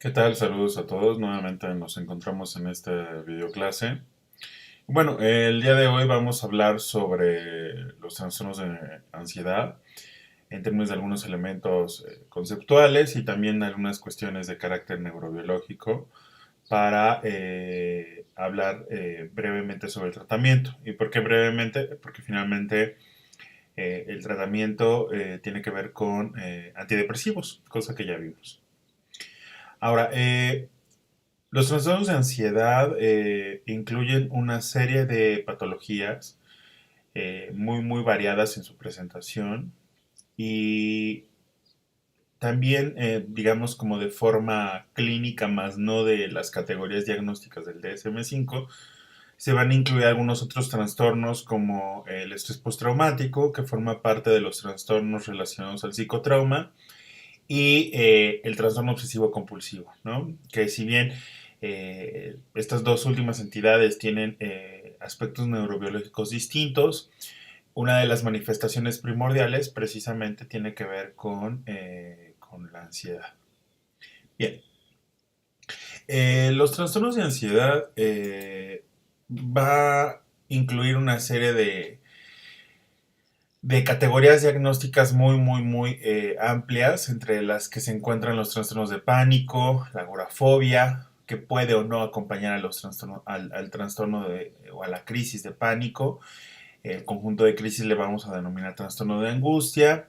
¿Qué tal? Saludos a todos. Nuevamente nos encontramos en esta videoclase. Bueno, el día de hoy vamos a hablar sobre los trastornos de ansiedad en términos de algunos elementos conceptuales y también algunas cuestiones de carácter neurobiológico para hablar brevemente sobre el tratamiento. ¿Y por qué brevemente? Porque finalmente el tratamiento tiene que ver con antidepresivos, cosa que ya vimos. Ahora, los trastornos de ansiedad incluyen una serie de patologías muy variadas en su presentación y también, digamos, como de forma clínica, más no de las categorías diagnósticas del DSM-5, se van a incluir algunos otros trastornos como el estrés postraumático, que forma parte de los trastornos relacionados al psicotrauma, y el trastorno obsesivo compulsivo, ¿no? Que si bien estas dos últimas entidades tienen aspectos neurobiológicos distintos, una de las manifestaciones primordiales precisamente tiene que ver con la ansiedad. Bien, los trastornos de ansiedad va a incluir una serie de categorías diagnósticas muy amplias, entre las que se encuentran los trastornos de pánico, la agorafobia, que puede o no acompañar a los trastornos, al trastorno o a la crisis de pánico. El conjunto de crisis le vamos a denominar trastorno de angustia,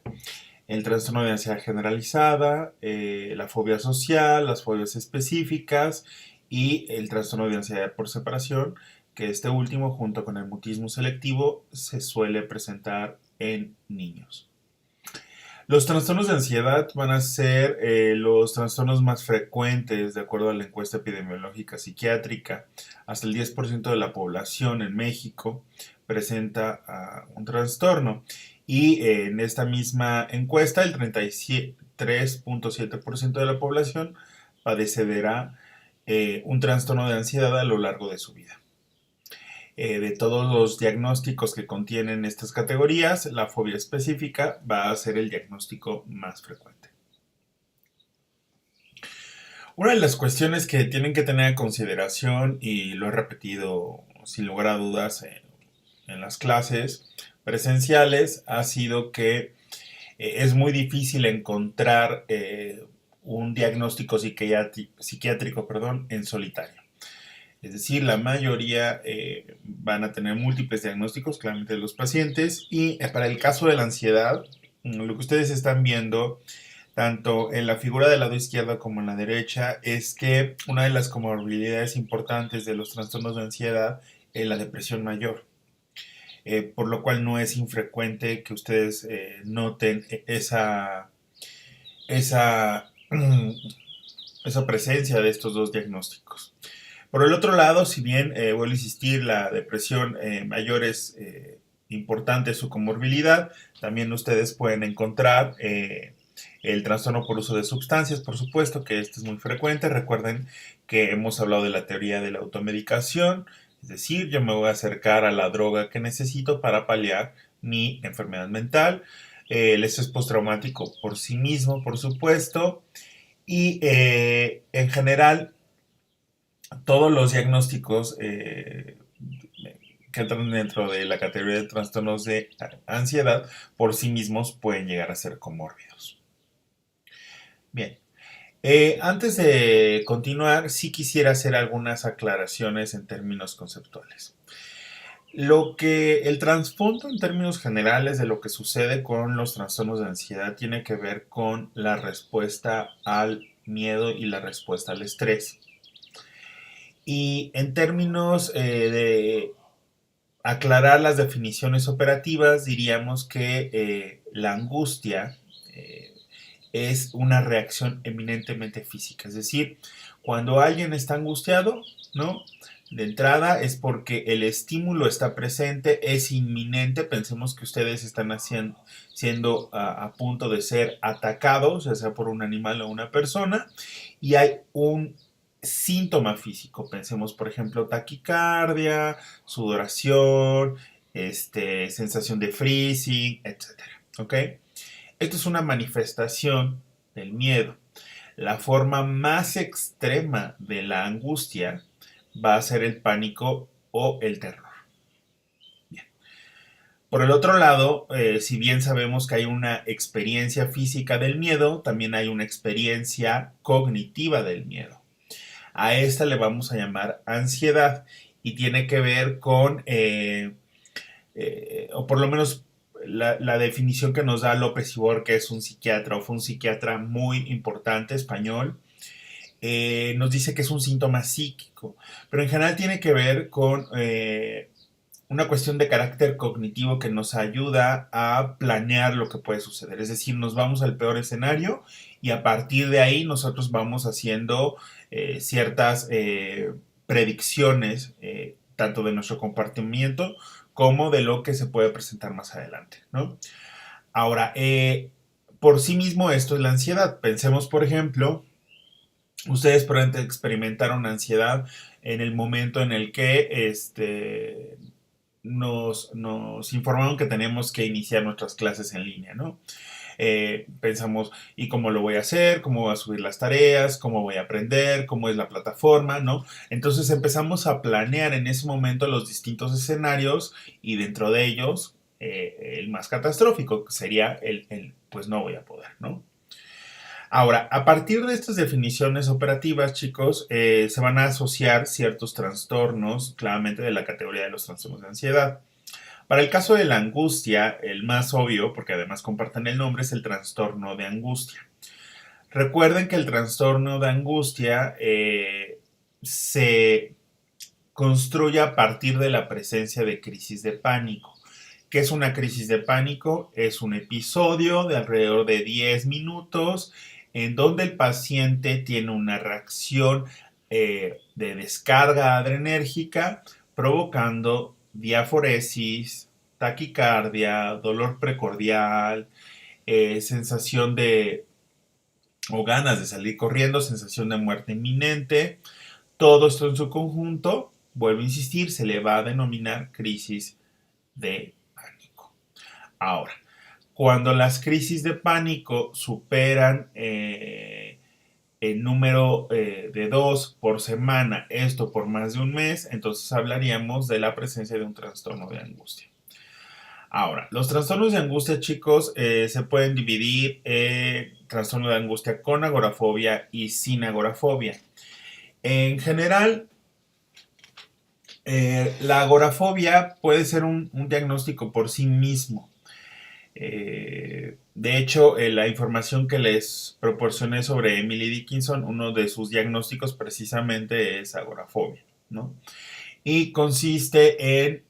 el trastorno de ansiedad generalizada, la fobia social, las fobias específicas y el trastorno de ansiedad por separación, que este último, junto con el mutismo selectivo, se suele presentar en niños. Los trastornos de ansiedad van a ser los trastornos más frecuentes de acuerdo a la encuesta epidemiológica psiquiátrica. Hasta el 10% de la población en México presenta un trastorno. Y en esta misma encuesta, el 33.7% de la población padecerá un trastorno de ansiedad a lo largo de su vida. De todos los diagnósticos que contienen estas categorías, la fobia específica va a ser el diagnóstico más frecuente. Una de las cuestiones que tienen que tener en consideración, y lo he repetido sin lugar a dudas en las clases presenciales, ha sido que es muy difícil encontrar un diagnóstico psiquiátrico, en solitario. Es decir, la mayoría van a tener múltiples diagnósticos, claramente de los pacientes. Y para el caso de la ansiedad, lo que ustedes están viendo, tanto en la figura del lado izquierdo como en la derecha, es que una de las comorbilidades importantes de los trastornos de ansiedad es la depresión mayor. Por lo cual no es infrecuente que ustedes noten esa, esa presencia de estos dos diagnósticos. Por el otro lado, si bien vuelvo a insistir, la depresión mayor es importante su comorbilidad, también ustedes pueden encontrar el trastorno por uso de sustancias, por supuesto que este es muy frecuente. Recuerden que hemos hablado de la teoría de la automedicación, es decir, yo me voy a acercar a la droga que necesito para paliar mi enfermedad mental. El estrés postraumático por sí mismo, por supuesto, y en general todos los diagnósticos que entran dentro de la categoría de trastornos de ansiedad por sí mismos pueden llegar a ser comórbidos. Bien, antes de continuar, sí quisiera hacer algunas aclaraciones en términos conceptuales. Lo que el trasfondo en términos generales de lo que sucede con los trastornos de ansiedad tiene que ver con la respuesta al miedo y la respuesta al estrés. Y en términos de aclarar las definiciones operativas, diríamos que la angustia es una reacción eminentemente física. Es decir, cuando alguien está angustiado, ¿no? De entrada es porque el estímulo está presente, es inminente. Pensemos que ustedes están siendo a punto de ser atacados, ya sea por un animal o una persona, y hay un síntoma físico. Pensemos, por ejemplo, taquicardia, sudoración, sensación de freezing, etcétera. ¿Ok? Esto es una manifestación del miedo. la forma más extrema de la angustia va a ser el pánico o el terror. Bien. Por el otro lado, si bien sabemos que hay una experiencia física del miedo, también hay una experiencia cognitiva del miedo. A esta le vamos a llamar ansiedad y tiene que ver con, o por lo menos la definición que nos da López Ibor, que es un psiquiatra o fue un psiquiatra muy importante español, nos dice que es un síntoma psíquico, pero en general tiene que ver con una cuestión de carácter cognitivo que nos ayuda a planear lo que puede suceder. Es decir, nos vamos al peor escenario y a partir de ahí nosotros vamos haciendo ciertas predicciones, tanto de nuestro comportamiento como de lo que se puede presentar más adelante, ¿no? Ahora, por sí mismo esto es la ansiedad. Pensemos, por ejemplo, ustedes probablemente experimentaron ansiedad en el momento en el que nos informaron que tenemos que iniciar nuestras clases en línea, ¿no? Pensamos, ¿y cómo lo voy a hacer? ¿Cómo voy a subir las tareas? ¿Cómo voy a aprender? ¿Cómo es la plataforma? ¿No? Entonces empezamos a planear en ese momento los distintos escenarios y dentro de ellos el más catastrófico sería pues no voy a poder, ¿no? Ahora, a partir de estas definiciones operativas, chicos, se van a asociar ciertos trastornos, claramente de la categoría de los trastornos de ansiedad. Para el caso de la angustia, el más obvio, porque además comparten el nombre, es el trastorno de angustia. Recuerden que el trastorno de angustia se construye a partir de la presencia de crisis de pánico. ¿Qué es una crisis de pánico? Es un episodio de alrededor de 10 minutos en donde el paciente tiene una reacción de descarga adrenérgica provocando diaforesis, taquicardia, dolor precordial, sensación de o ganas de salir corriendo, sensación de muerte inminente. Todo esto en su conjunto, vuelvo a insistir, se le va a denominar crisis de pánico. Ahora, cuando las crisis de pánico superan el número de 2 por semana, esto por más de un mes, entonces hablaríamos de la presencia de un trastorno de angustia. Ahora, los trastornos de angustia, chicos, se pueden dividir en trastorno de angustia con agorafobia y sin agorafobia. En general, la agorafobia puede ser un diagnóstico por sí mismo. De hecho, la información que les proporcioné sobre Emily Dickinson, uno de sus diagnósticos precisamente es agorafobia, ¿no? Y consiste en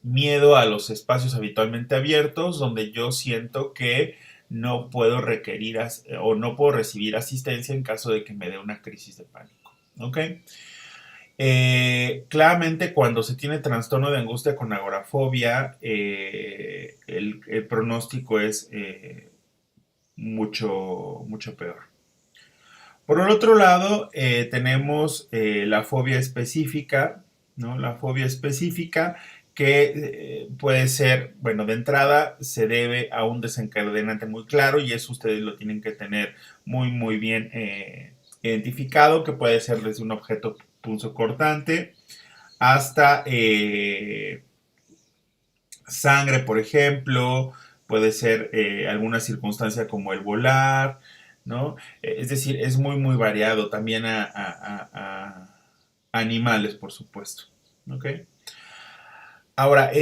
miedo a los espacios habitualmente abiertos, donde yo siento que no puedo requerir o no puedo recibir asistencia en caso de que me dé una crisis de pánico, ¿ok? Claramente cuando se tiene trastorno de angustia con agorafobia, el pronóstico es mucho peor. Por el otro lado, tenemos la fobia específica, ¿no? La fobia específica que puede ser, bueno, de entrada se debe a un desencadenante muy claro y eso ustedes lo tienen que tener muy bien identificado, que puede ser desde un objeto punzocortante hasta sangre, por ejemplo, puede ser alguna circunstancia como el volar, ¿no? Es decir, es muy variado también a animales, por supuesto, ¿ok? Ahora,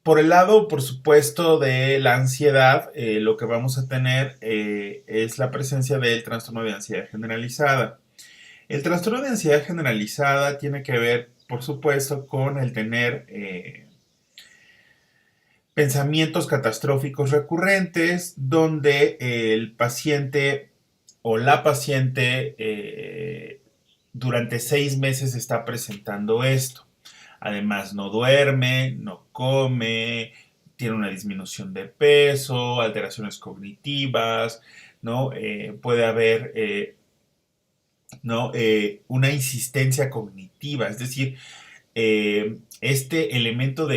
por el lado, por supuesto, de la ansiedad, lo que vamos a tener es la presencia del trastorno de ansiedad generalizada. El trastorno de ansiedad generalizada tiene que ver, por supuesto, con el tener pensamientos catastróficos recurrentes donde el paciente o la paciente durante 6 meses está presentando esto. Además, no duerme, no come, tiene una disminución de peso, alteraciones cognitivas, ¿no? Puede haber ¿no? Una insistencia cognitiva, es decir, este elemento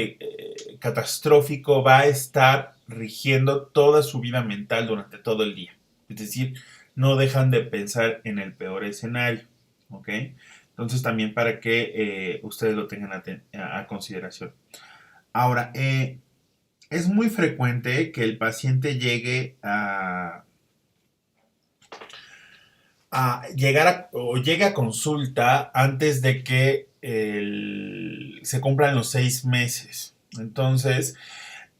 catastrófico va a estar rigiendo toda su vida mental durante todo el día. Es decir, no dejan de pensar en el peor escenario, ¿ok? Entonces también para que ustedes lo tengan a consideración. Ahora, es muy frecuente que el paciente llegue o llegue a consulta antes de que se cumplan los 6 meses. Entonces,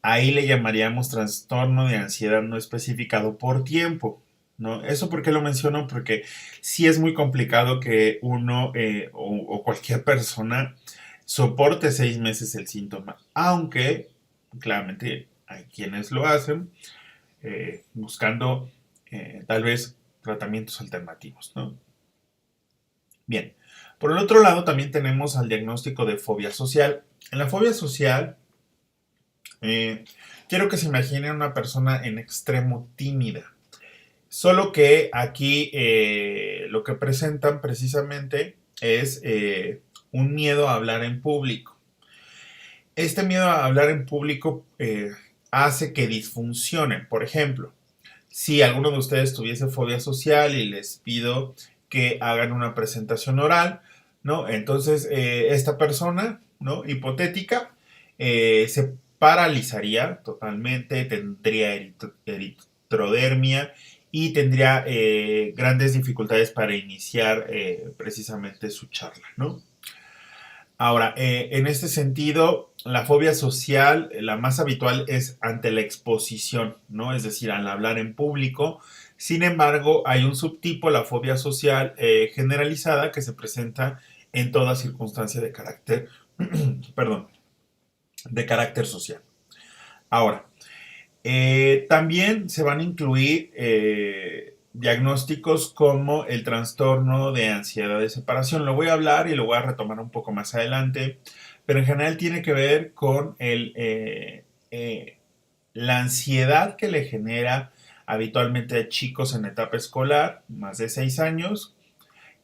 ahí le llamaríamos trastorno de ansiedad no especificado por tiempo, ¿no? ¿Eso por qué lo menciono? Porque sí es muy complicado que uno o cualquier persona soporte 6 meses el síntoma, aunque claramente hay quienes lo hacen buscando tal vez tratamientos alternativos, ¿no? Bien, por el otro lado también tenemos al diagnóstico de fobia social. En la fobia social, eh, quiero que se imaginen una persona en extremo tímida, solo que aquí lo que presentan precisamente es un miedo a hablar en público. Este miedo a hablar en público hace que disfuncionen. Por ejemplo, si alguno de ustedes tuviese fobia social y les pido que hagan una presentación oral, ¿no? Entonces, esta persona, ¿no? Hipotética, se paralizaría totalmente, tendría eritrodermia y tendría grandes dificultades para iniciar precisamente su charla, ¿no? Ahora, en este sentido, la fobia social, la más habitual es ante la exposición, ¿no? Es decir, al hablar en público. Sin embargo, hay un subtipo, la fobia social generalizada, que se presenta en toda circunstancia de carácter, perdón, de carácter social. Ahora, también se van a incluir diagnósticos como el trastorno de ansiedad de separación. Lo voy a hablar y lo voy a retomar un poco más adelante, pero en general tiene que ver con la ansiedad que le genera habitualmente a chicos en etapa escolar, más de 6 años,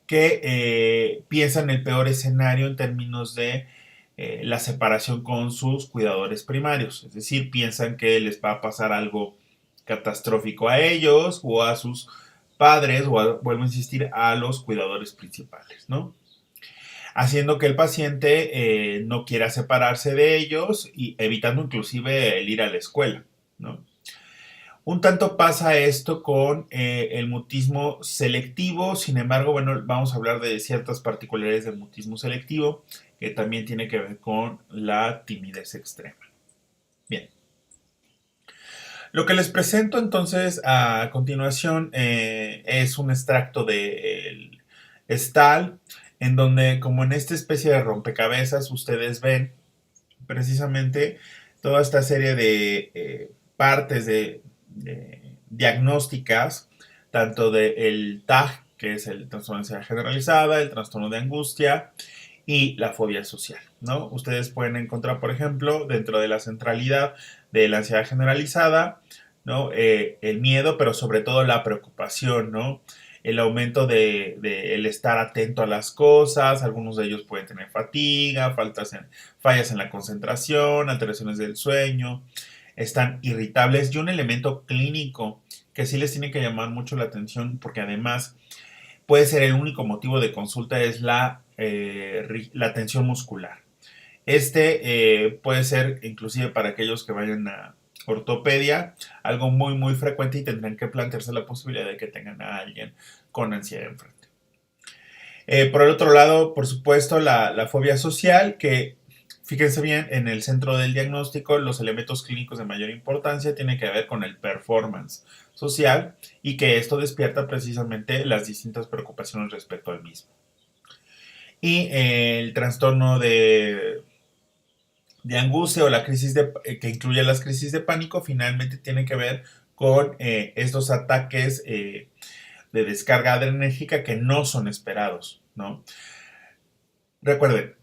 que piensan el peor escenario en términos de la separación con sus cuidadores primarios. Es decir, piensan que les va a pasar algo catastrófico a ellos o a sus padres o vuelvo a insistir, a los cuidadores principales, ¿no? Haciendo que el paciente no quiera separarse de ellos y evitando inclusive el ir a la escuela, ¿no? Un tanto pasa esto con el mutismo selectivo, sin embargo, bueno, vamos a hablar de ciertas particularidades del mutismo selectivo que también tiene que ver con la timidez extrema. Bien, lo que les presento entonces a continuación es un extracto del Stahl, en donde como en esta especie de rompecabezas ustedes ven precisamente toda esta serie de partes de diagnósticas, tanto del TAG, que es el trastorno de ansiedad generalizada, el trastorno de angustia y la fobia social, ¿no? Ustedes pueden encontrar, por ejemplo, dentro de la centralidad de la ansiedad generalizada, ¿no? El miedo, pero sobre todo la preocupación, ¿no? El aumento de el estar atento a las cosas, algunos de ellos pueden tener fatiga, fallas en la concentración, alteraciones del sueño, están irritables y un elemento clínico que sí les tiene que llamar mucho la atención porque además puede ser el único motivo de consulta es la tensión muscular. Puede ser inclusive para aquellos que vayan a ortopedia, algo muy muy frecuente y tendrán que plantearse la posibilidad de que tengan a alguien con ansiedad enfrente. Por el otro lado, por supuesto, la fobia social, que fíjense bien, en el centro del diagnóstico, los elementos clínicos de mayor importancia tienen que ver con el performance social y que esto despierta precisamente las distintas preocupaciones respecto al mismo. Y el trastorno de angustia o la que incluye las crisis de pánico finalmente tiene que ver con estos ataques de descarga adrenérgica que no son esperados, ¿no? Recuerden,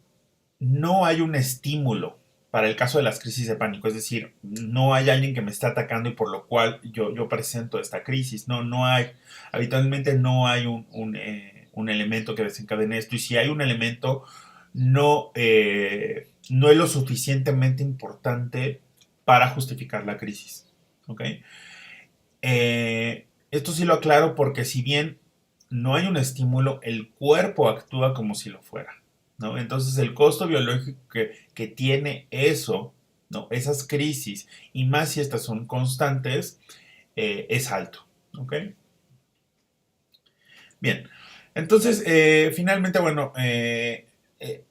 no hay un estímulo para el caso de las crisis de pánico, es decir, no hay alguien que me está atacando y por lo cual yo presento esta crisis, no hay, habitualmente no hay un elemento que desencadene esto y si hay un elemento no es lo suficientemente importante para justificar la crisis, ¿ok? Esto sí lo aclaro porque si bien no hay un estímulo, el cuerpo actúa como si lo fuera, ¿no? Entonces el costo biológico que tiene eso, ¿no? Esas crisis, y más si estas son constantes, es alto, ¿ok? Bien, entonces finalmente, bueno,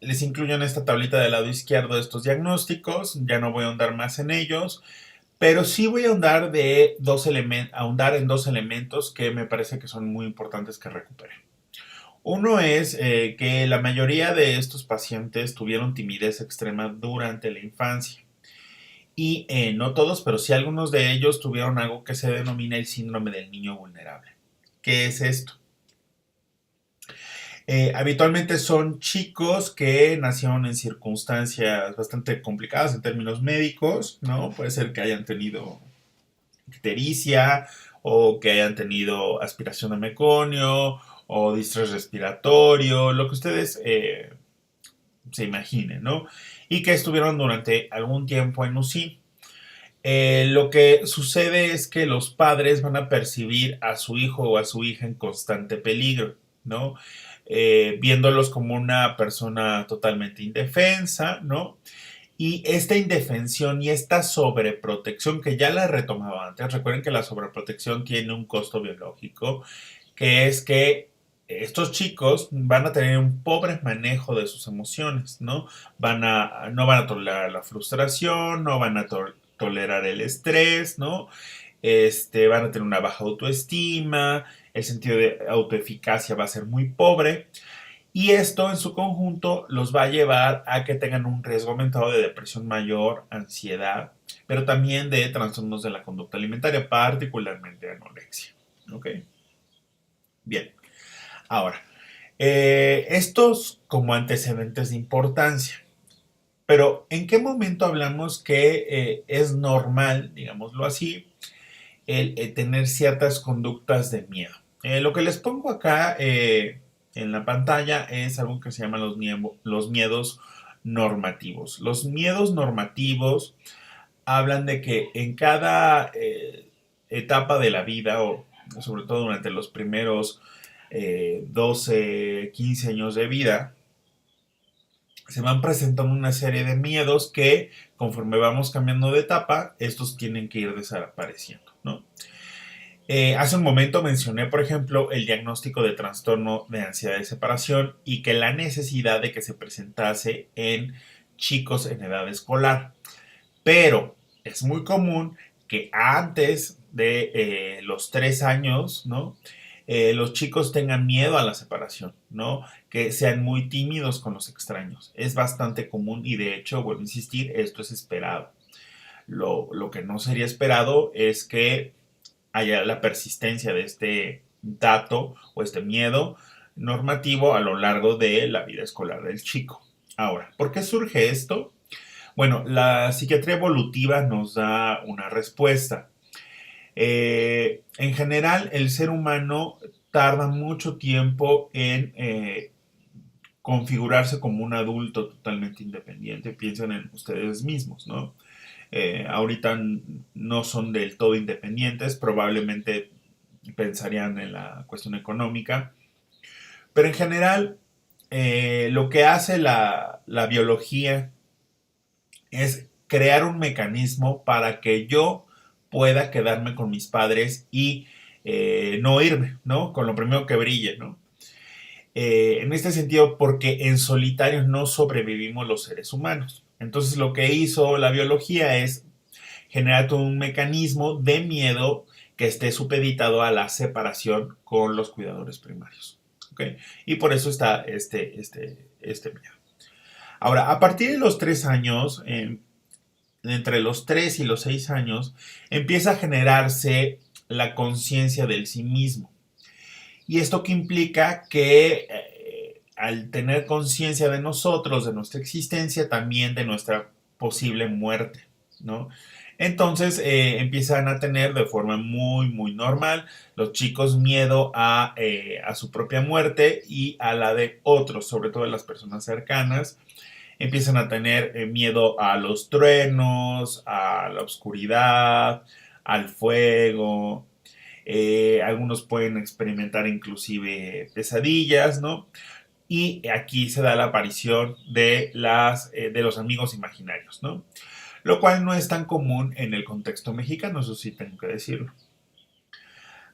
les incluyo en esta tablita del lado izquierdo estos diagnósticos, ya no voy a ahondar más en ellos, pero sí voy a ahondar en dos elementos que me parece que son muy importantes que recupere. Uno es que la mayoría de estos pacientes tuvieron timidez extrema durante la infancia. Y no todos, pero sí algunos de ellos tuvieron algo que se denomina el síndrome del niño vulnerable. ¿Qué es esto? Habitualmente son chicos que nacieron en circunstancias bastante complicadas en términos médicos, ¿no? Puede ser que hayan tenido ictericia o que hayan tenido aspiración de meconio o distrés respiratorio, lo que ustedes se imaginen, ¿no? Y que estuvieron durante algún tiempo en UCI. Lo que sucede es que los padres van a percibir a su hijo o a su hija en constante peligro, ¿no? Viéndolos como una persona totalmente indefensa, ¿no? Y esta indefensión y esta sobreprotección que ya la he retomado antes, recuerden que la sobreprotección tiene un costo biológico, que es que estos chicos van a tener un pobre manejo de sus emociones, ¿no? No van a tolerar la frustración, no van a tolerar el estrés, ¿no? Van a tener una baja autoestima, el sentido de autoeficacia va a ser muy pobre. Y esto en su conjunto los va a llevar a que tengan un riesgo aumentado de depresión mayor, ansiedad, pero también de trastornos de la conducta alimentaria, particularmente anorexia. ¿Ok? Bien. Ahora, estos como antecedentes de importancia. Pero ¿en qué momento hablamos que es normal, digámoslo así, el tener ciertas conductas de miedo? Lo que les pongo acá en la pantalla es algo que se llama los miedos normativos. Los miedos normativos hablan de que en cada etapa de la vida, o sobre todo durante los primeros 12, 15 años de vida, se van presentando una serie de miedos que conforme vamos cambiando de etapa, estos tienen que ir desapareciendo, ¿no? Hace un momento mencioné, por ejemplo, el diagnóstico de trastorno de ansiedad de separación y que la necesidad de que se presentase en chicos en edad escolar. Pero es muy común que antes de los 3 años, ¿no? Los chicos tengan miedo a la separación, ¿no? Que sean muy tímidos con los extraños. Es bastante común y de hecho, vuelvo a insistir, esto es esperado. Lo que no sería esperado es que haya la persistencia de este dato o este miedo normativo a lo largo de la vida escolar del chico. Ahora, ¿por qué surge esto? Bueno, la psiquiatría evolutiva nos da una respuesta. En general, el ser humano tarda mucho tiempo en configurarse como un adulto totalmente independiente. Piensen en ustedes mismos, ¿no? Ahorita no son del todo independientes, probablemente pensarían en la cuestión económica, pero en general lo que hace la biología es crear un mecanismo para que yo pueda quedarme con mis padres y no irme, ¿no? Con lo primero que brille, ¿no? En este sentido, porque en solitario no sobrevivimos los seres humanos. Entonces, lo que hizo la biología es generar todo un mecanismo de miedo que esté supeditado a la separación con los cuidadores primarios. ¿Okay? Y por eso está este miedo. Ahora, a partir de los 3 años, entre los 3 y los 6 años, empieza a generarse la conciencia del sí mismo. Y esto que implica que al tener conciencia de nosotros, de nuestra existencia, también de nuestra posible muerte, ¿no? Entonces empiezan a tener de forma muy, muy normal los chicos miedo a su propia muerte y a la de otros, sobre todo de las personas cercanas. Empiezan a tener miedo a los truenos, a la oscuridad, al fuego. algunos pueden experimentar inclusive pesadillas, ¿no? Y aquí se da la aparición de los amigos imaginarios, ¿no? Lo cual no es tan común en el contexto mexicano, eso sí tengo que decirlo.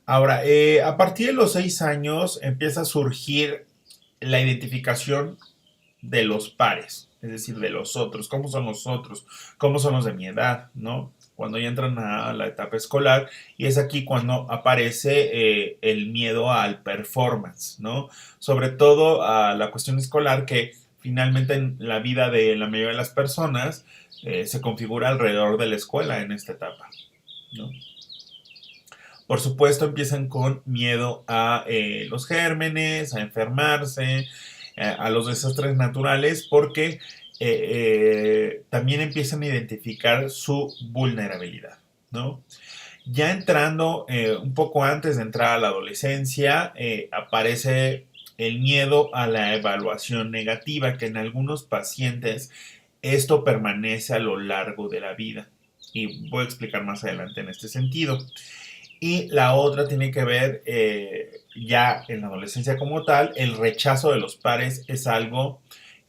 Ahora, a partir de los 6 años empieza a surgir la identificación de los pares, es decir, de los otros, cómo son los otros, cómo son los de mi edad, ¿no? Cuando ya entran a la etapa escolar, y es aquí cuando aparece el miedo al performance, ¿no? Sobre todo a la cuestión escolar, que finalmente en la vida de la mayoría de las personas se configura alrededor de la escuela en esta etapa, ¿no? Por supuesto, empiezan con miedo a los gérmenes, a enfermarse, a los desastres naturales, porque también empiezan a identificar su vulnerabilidad, ¿no? Ya entrando un poco antes de entrar a la adolescencia, aparece el miedo a la evaluación negativa, que en algunos pacientes esto permanece a lo largo de la vida. Y voy a explicar más adelante en este sentido. Y la otra tiene que ver ya en la adolescencia como tal, el rechazo de los pares es algo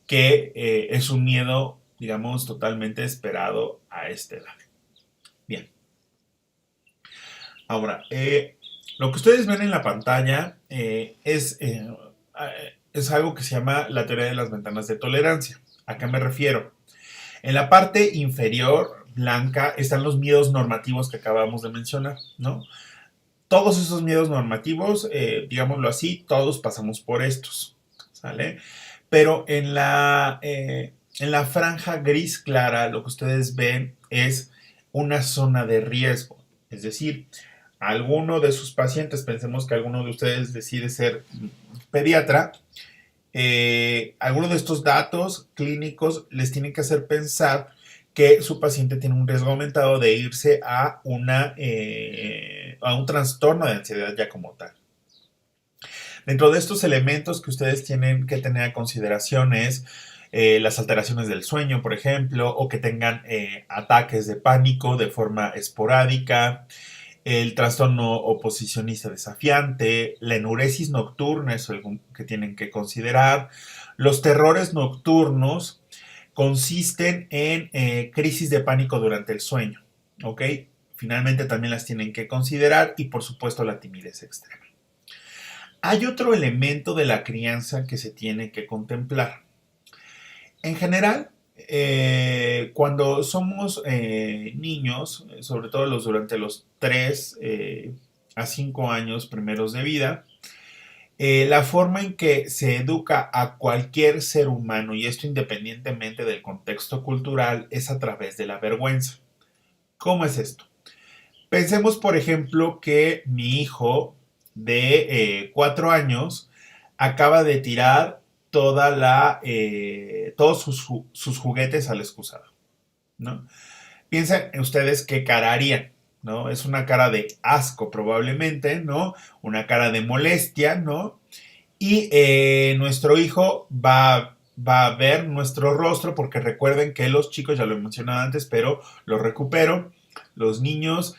que es un miedo, digamos, totalmente esperado a esta edad. Bien. Ahora, lo que ustedes ven en la pantalla es algo que se llama la teoría de las ventanas de tolerancia. ¿A qué me refiero? En la parte inferior, blanca, están los miedos normativos que acabamos de mencionar, ¿no? Todos esos miedos normativos, digámoslo así, todos pasamos por estos, ¿sale? Pero en la franja gris clara, lo que ustedes ven es una zona de riesgo. Es decir, alguno de sus pacientes, pensemos que alguno de ustedes decide ser pediatra, alguno de estos datos clínicos les tienen que hacer pensar que su paciente tiene un riesgo aumentado de irse a un trastorno de ansiedad ya como tal. Dentro de estos elementos que ustedes tienen que tener a consideración es las alteraciones del sueño, por ejemplo, o que tengan ataques de pánico de forma esporádica, el trastorno oposicionista desafiante, la enuresis nocturna es algo que tienen que considerar. Los terrores nocturnos consisten en crisis de pánico durante el sueño, ¿ok? Finalmente también las tienen que considerar y por supuesto la timidez extrema. Hay otro elemento de la crianza que se tiene que contemplar. En general, cuando somos niños, sobre todo durante los 3 a 5 años primeros de vida, la forma en que se educa a cualquier ser humano, y esto independientemente del contexto cultural, es a través de la vergüenza. ¿Cómo es esto? Pensemos, por ejemplo, que mi hijo de 4 años acaba de tirar todos sus juguetes al excusado, ¿no? Piensen ustedes qué cara harían, ¿no? Es una cara de asco probablemente, ¿no? Una cara de molestia, ¿no? Y nuestro hijo va a ver nuestro rostro, porque recuerden que los chicos, ya lo he mencionado antes, pero lo recupero, los niños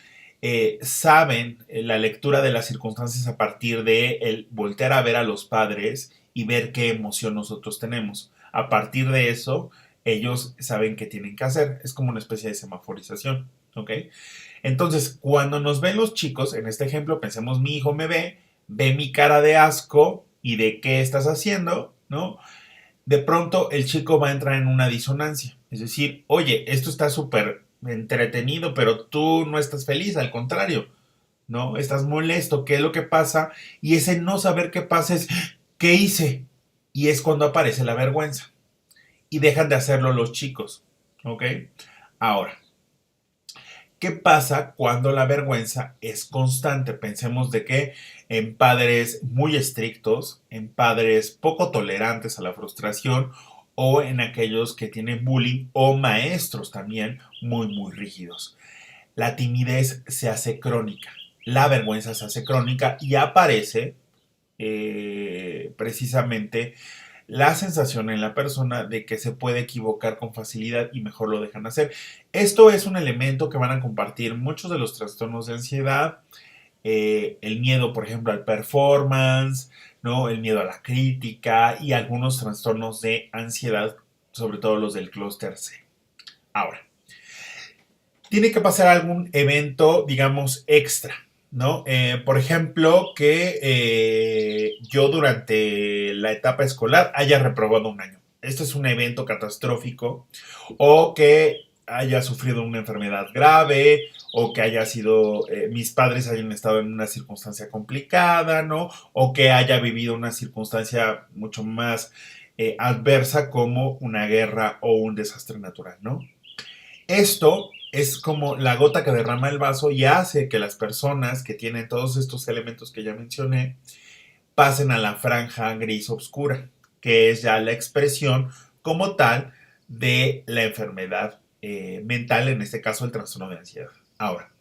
saben la lectura de las circunstancias a partir de el voltear a ver a los padres y ver qué emoción nosotros tenemos. A partir de eso, ellos saben qué tienen que hacer. Es como una especie de semaforización, ¿ok? Entonces, cuando nos ven los chicos, en este ejemplo, pensemos mi hijo me ve mi cara de asco y de qué estás haciendo, ¿no? De pronto el chico va a entrar en una disonancia. Es decir, oye, esto está súper entretenido, pero tú no estás feliz, al contrario, ¿no? Estás molesto, ¿qué es lo que pasa? Y ese no saber qué pasa es, ¿qué hice? Y es cuando aparece la vergüenza. Y dejan de hacerlo los chicos, ¿ok? Ahora, ¿qué pasa cuando la vergüenza es constante? Pensemos de que en padres muy estrictos, en padres poco tolerantes a la frustración o en aquellos que tienen bullying o maestros también muy rígidos. La timidez se hace crónica, la vergüenza se hace crónica y aparece precisamente la sensación en la persona de que se puede equivocar con facilidad y mejor lo dejan hacer. Esto es un elemento que van a compartir muchos de los trastornos de ansiedad el miedo, por ejemplo, al performance, ¿no? El miedo a la crítica y algunos trastornos de ansiedad, sobre todo los del clúster C. Ahora, tiene que pasar algún evento, digamos, extra, ¿no? Por ejemplo, que yo durante la etapa escolar haya reprobado un año. Este es un evento catastrófico, o que haya sufrido una enfermedad grave, o que haya sido, mis padres hayan estado en una circunstancia complicada, ¿no? O que haya vivido una circunstancia mucho más adversa como una guerra o un desastre natural, ¿no? Esto es como la gota que derrama el vaso y hace que las personas que tienen todos estos elementos que ya mencioné pasen a la franja gris oscura, que es ya la expresión como tal de la enfermedad mental, en este caso el trastorno de ansiedad. Ahora,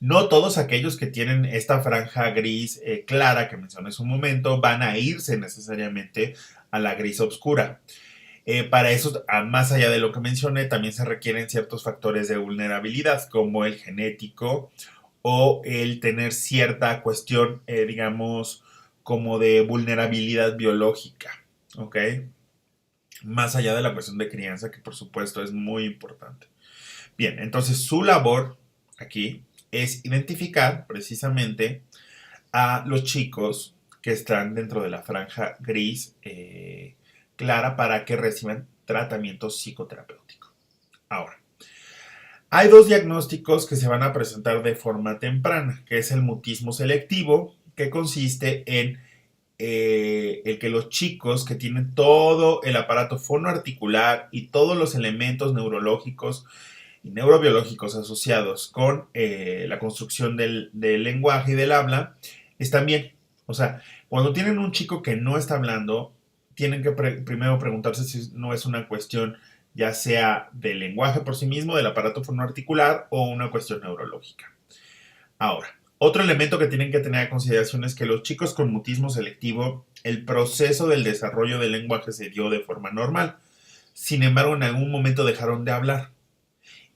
no todos aquellos que tienen esta franja gris clara que mencioné hace un momento van a irse necesariamente a la gris oscura. Para eso, más allá de lo que mencioné, también se requieren ciertos factores de vulnerabilidad, como el genético o el tener cierta cuestión, digamos, como de vulnerabilidad biológica, ¿ok? Más allá de la cuestión de crianza, que por supuesto es muy importante. Bien, entonces su labor aquí es identificar precisamente a los chicos que están dentro de la franja gris clara para que reciban tratamiento psicoterapéutico. Ahora, hay dos diagnósticos que se van a presentar de forma temprana, que es el mutismo selectivo, que consiste en el que los chicos que tienen todo el aparato fonoarticular y todos los elementos neurológicos y neurobiológicos asociados con la construcción del lenguaje y del habla, están bien. O sea, cuando tienen un chico que no está hablando, tienen que primero preguntarse si no es una cuestión ya sea del lenguaje por sí mismo, del aparato fonoarticular o una cuestión neurológica. Ahora, otro elemento que tienen que tener en consideración es que los chicos con mutismo selectivo, el proceso del desarrollo del lenguaje se dio de forma normal. Sin embargo, en algún momento dejaron de hablar.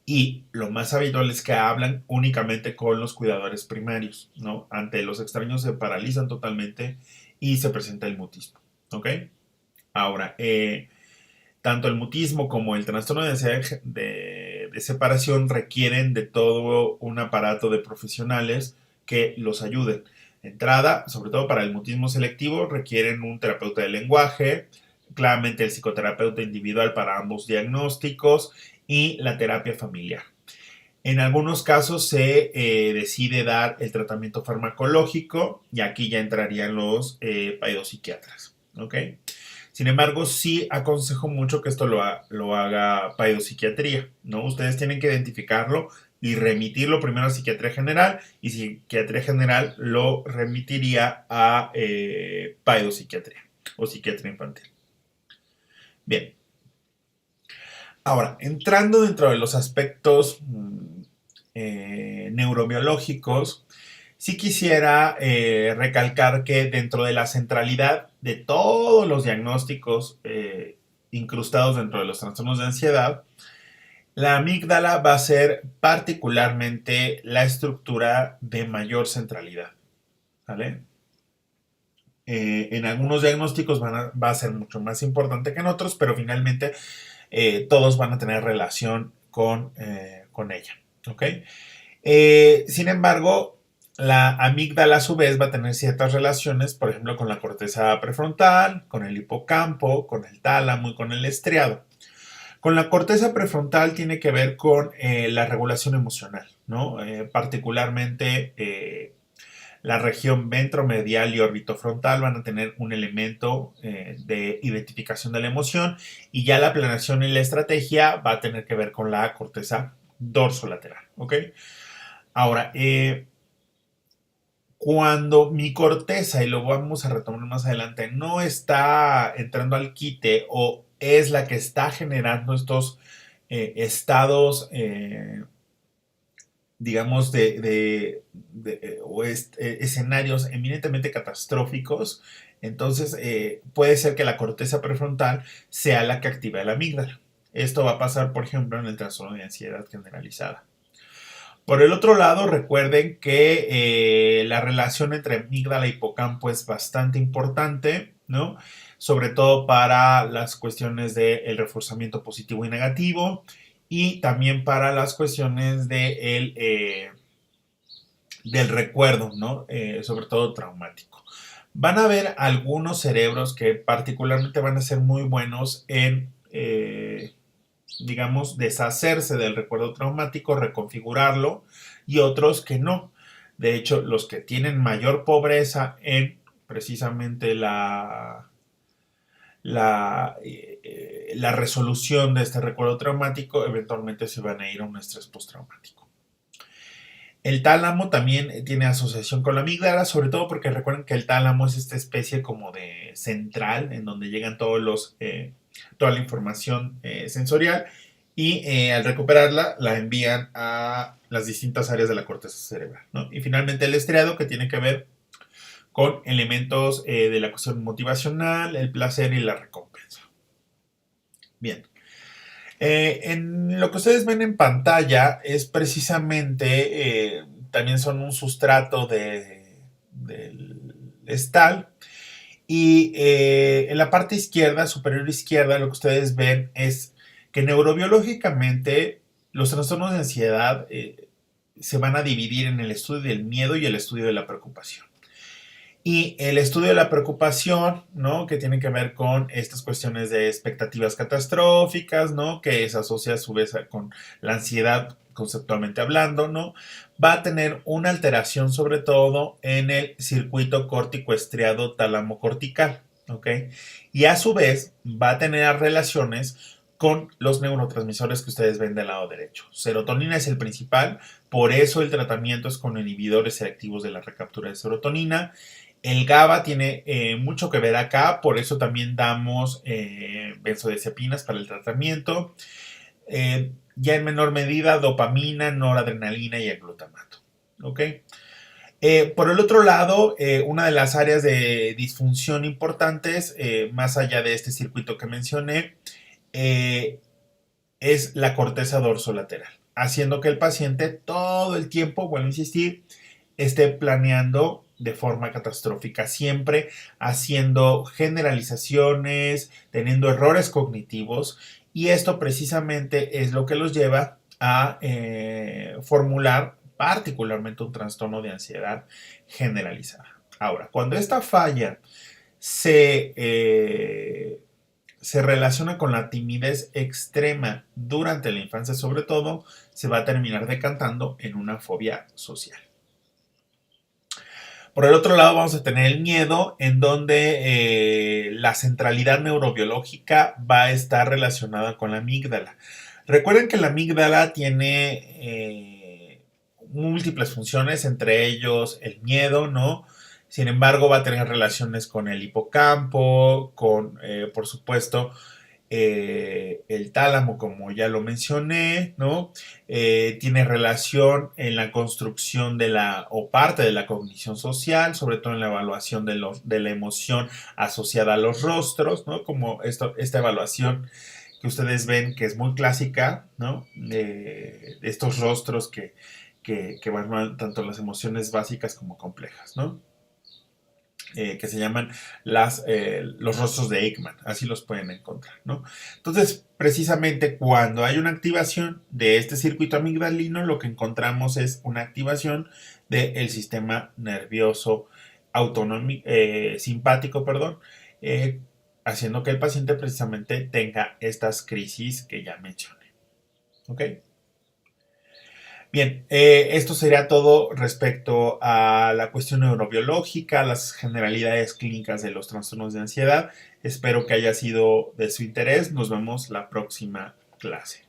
Y lo más habitual es que hablan únicamente con los cuidadores primarios, ¿no? Ante los extraños se paralizan totalmente y se presenta el mutismo, ¿ok? Ahora, tanto el mutismo como el trastorno de ansiedad de separación requieren de todo un aparato de profesionales que los ayuden. De entrada, sobre todo para el mutismo selectivo, requieren un terapeuta de lenguaje, claramente el psicoterapeuta individual para ambos diagnósticos y la terapia familiar. En algunos casos se decide dar el tratamiento farmacológico y aquí ya entrarían los paidopsiquiatras, ¿ok? Sin embargo, sí aconsejo mucho que esto lo haga paidopsiquiatría, ¿no? Ustedes tienen que identificarlo y remitirlo primero a psiquiatría general y psiquiatría general lo remitiría a paidopsiquiatría o psiquiatría infantil. Bien. Ahora, entrando dentro de los aspectos neurobiológicos, sí quisiera recalcar que dentro de la centralidad de todos los diagnósticos incrustados dentro de los trastornos de ansiedad, la amígdala va a ser particularmente la estructura de mayor centralidad, ¿vale? En algunos diagnósticos va a ser mucho más importante que en otros, pero finalmente todos van a tener relación con ella, ¿ok? Sin embargo, la amígdala a su vez va a tener ciertas relaciones, por ejemplo, con la corteza prefrontal, con el hipocampo, con el tálamo y con el estriado. Con la corteza prefrontal tiene que ver con la regulación emocional, ¿no? Particularmente la región ventromedial y orbitofrontal van a tener un elemento de identificación de la emoción y ya la planeación y la estrategia va a tener que ver con la corteza dorsolateral, ¿ok? Ahora, cuando mi corteza, y lo vamos a retomar más adelante, no está entrando al quite o es la que está generando estos estados, digamos, escenarios eminentemente catastróficos, entonces puede ser que la corteza prefrontal sea la que activa la amígdala. Esto va a pasar, por ejemplo, en el trastorno de ansiedad generalizada. Por el otro lado, recuerden que la relación entre amígdala y hipocampo es bastante importante, ¿no? Sobre todo para las cuestiones del reforzamiento positivo y negativo y también para las cuestiones del recuerdo, ¿no? Sobre todo traumático. Van a haber algunos cerebros que particularmente van a ser muy buenos en digamos, deshacerse del recuerdo traumático, reconfigurarlo, y otros que no. De hecho, los que tienen mayor pobreza en precisamente la resolución de este recuerdo traumático, eventualmente se van a ir a un estrés postraumático. El tálamo también tiene asociación con la amígdala, sobre todo porque recuerden que el tálamo es esta especie como de central en donde llegan toda la información sensorial y al recuperarla la envían a las distintas áreas de la corteza cerebral, ¿no? Y finalmente el estriado, que tiene que ver con elementos de la cuestión motivacional, el placer y la recompensa. Bien. En lo que ustedes ven en pantalla es precisamente, también son un sustrato del estal. Y en la parte izquierda, superior izquierda, lo que ustedes ven es que neurobiológicamente los trastornos de ansiedad se van a dividir en el estudio del miedo y el estudio de la preocupación. Y el estudio de la preocupación, ¿no? Que tiene que ver con estas cuestiones de expectativas catastróficas, ¿no? Que se asocia a su vez con la ansiedad conceptualmente hablando, ¿no? Va a tener una alteración sobre todo en el circuito córtico estriado tálamo cortical, ¿ok? Y a su vez va a tener relaciones con los neurotransmisores que ustedes ven del lado derecho. Serotonina es el principal, por eso el tratamiento es con inhibidores selectivos de la recaptura de serotonina. El GABA tiene mucho que ver acá, por eso también damos benzodiazepinas para el tratamiento. Ya en menor medida, dopamina, noradrenalina y el glutamato. ¿Ok? Por el otro lado, una de las áreas de disfunción importantes, más allá de este circuito que mencioné, es la corteza dorsolateral, haciendo que el paciente todo el tiempo, vuelvo a insistir, esté planeando de forma catastrófica, siempre haciendo generalizaciones, teniendo errores cognitivos, y esto precisamente es lo que los lleva a formular particularmente un trastorno de ansiedad generalizada. Ahora, cuando esta falla se relaciona con la timidez extrema durante la infancia, sobre todo, se va a terminar decantando en una fobia social. Por el otro lado vamos a tener el miedo, en donde la centralidad neurobiológica va a estar relacionada con la amígdala. Recuerden que la amígdala tiene múltiples funciones, entre ellos el miedo, ¿no? Sin embargo, va a tener relaciones con el hipocampo, con, por supuesto, el tálamo, como ya lo mencioné, ¿no? Tiene relación en la construcción de o parte de la cognición social, sobre todo en la evaluación de la emoción asociada a los rostros, ¿no? Como esta evaluación que ustedes ven que es muy clásica, ¿no? De estos rostros que evalúan tanto las emociones básicas como complejas, ¿no? Que se llaman los rostros de Ekman, así los pueden encontrar, ¿no? Entonces, precisamente cuando hay una activación de este circuito amigdalino, lo que encontramos es una activación del sistema nervioso simpático, perdón, haciendo que el paciente precisamente tenga estas crisis que ya mencioné, ¿ok? Bien, esto sería todo respecto a la cuestión neurobiológica, las generalidades clínicas de los trastornos de ansiedad. Espero que haya sido de su interés. Nos vemos la próxima clase.